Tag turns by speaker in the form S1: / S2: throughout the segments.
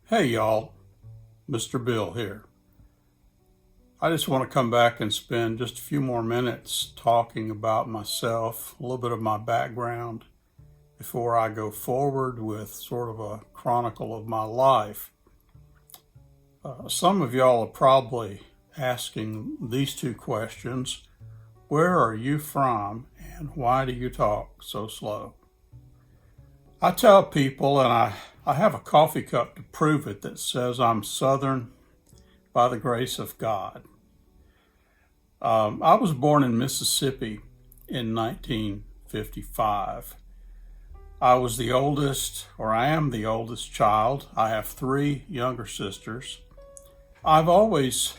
S1: Hey y'all, Mr. Bill here. I just want to come back and spend just a few more minutes talking about myself, a little bit of my background before I go forward with sort of a chronicle of my life. Some of y'all are probably asking these two questions. Where are you from and why do you talk so slow? I tell people, and I have a coffee cup to prove it, that says I'm Southern by the grace of God. I was born in Mississippi in 1955. I was the oldest, or I am the oldest child. I have three younger sisters. I've always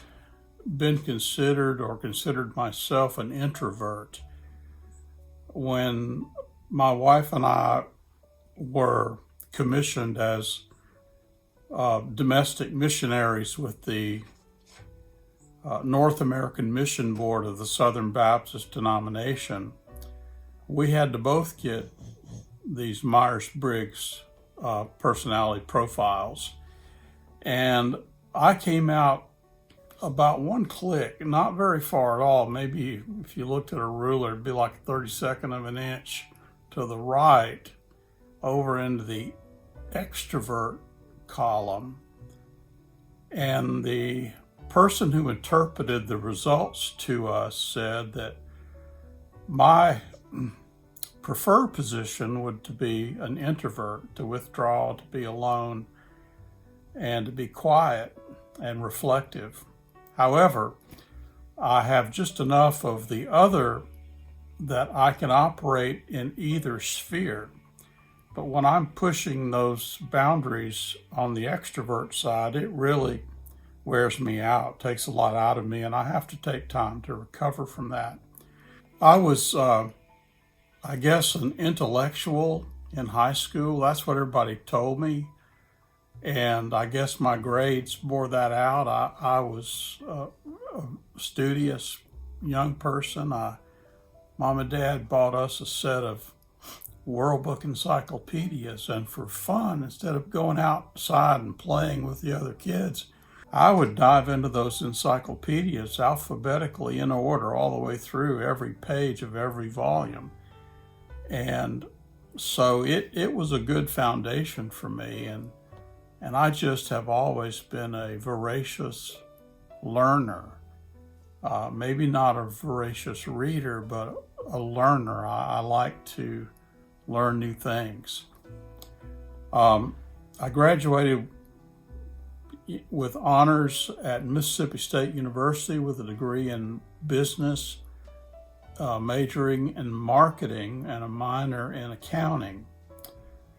S1: been considered myself an introvert. When my wife and I were commissioned as domestic missionaries with the North American Mission Board of the Southern Baptist denomination, we had to both get these Myers-Briggs personality profiles. And I came out about one click, not very far at all. Maybe if you looked at a ruler, it'd be like 32nd of an inch to the right over into the extrovert column. And the person who interpreted the results to us said that my preferred position would to be an introvert, to withdraw, to be alone, and to be quiet and reflective. However, I have just enough of the other that I can operate in either sphere. But when I'm pushing those boundaries on the extrovert side, it really wears me out, takes a lot out of me, and I have to take time to recover from that. I was, I guess, an intellectual in high school. That's what everybody told me. And I guess my grades bore that out. I was a studious young person. Mom and Dad bought us a set of World Book encyclopedias, and for fun, instead of going outside and playing with the other kids, I would dive into those encyclopedias alphabetically in order all the way through every page of every volume. And so it was a good foundation for me, and I just have always been a voracious learner. Maybe not a voracious reader, but a learner. I like to learn new things. I graduated with honors at Mississippi State University with a degree in business, majoring in marketing and a minor in accounting.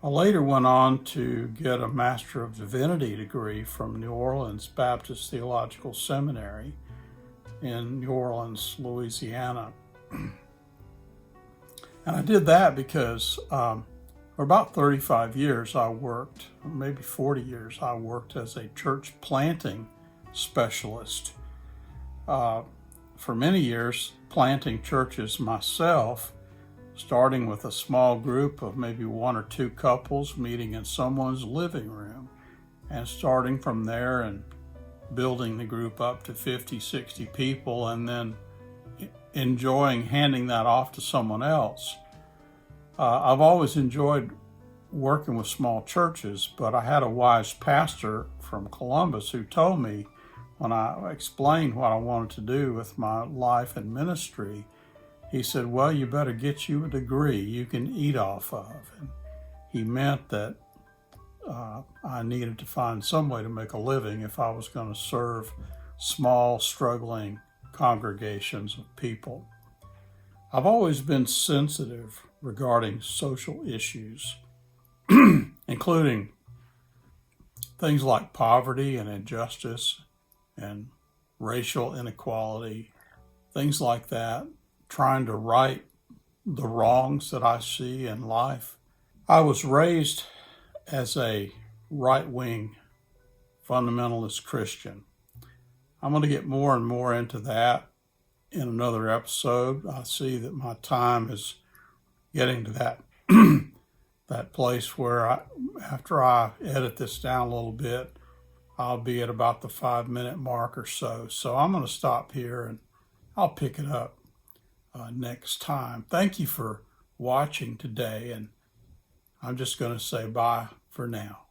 S1: I later went on to get a Master of Divinity degree from New Orleans Baptist Theological Seminary in New Orleans, Louisiana. And I did that because for about 35 years I worked, or maybe 40 years, I worked as a church planting specialist. For many years, planting churches myself, starting with a small group of maybe one or two couples meeting in someone's living room, and starting from there and building the group up to 50, 60 people, and then enjoying handing that off to someone else. I've always enjoyed working with small churches, but I had a wise pastor from Columbus who told me when I explained what I wanted to do with my life and ministry, he said, well, you better get you a degree you can eat off of. And he meant that I needed to find some way to make a living if I was going to serve small, struggling congregations of people. I've always been sensitive regarding social issues, including things like poverty and injustice and racial inequality, things like that, trying to right the wrongs that I see in life. I was raised as a right-wing fundamentalist Christian. I'm going to get more and more into that in another episode. I see that my time is getting to that place where after I edit this down a little bit, I'll be at about the 5-minute mark or so. So I'm going to stop here and I'll pick it up next time. Thank you for watching today, and I'm just going to say bye for now.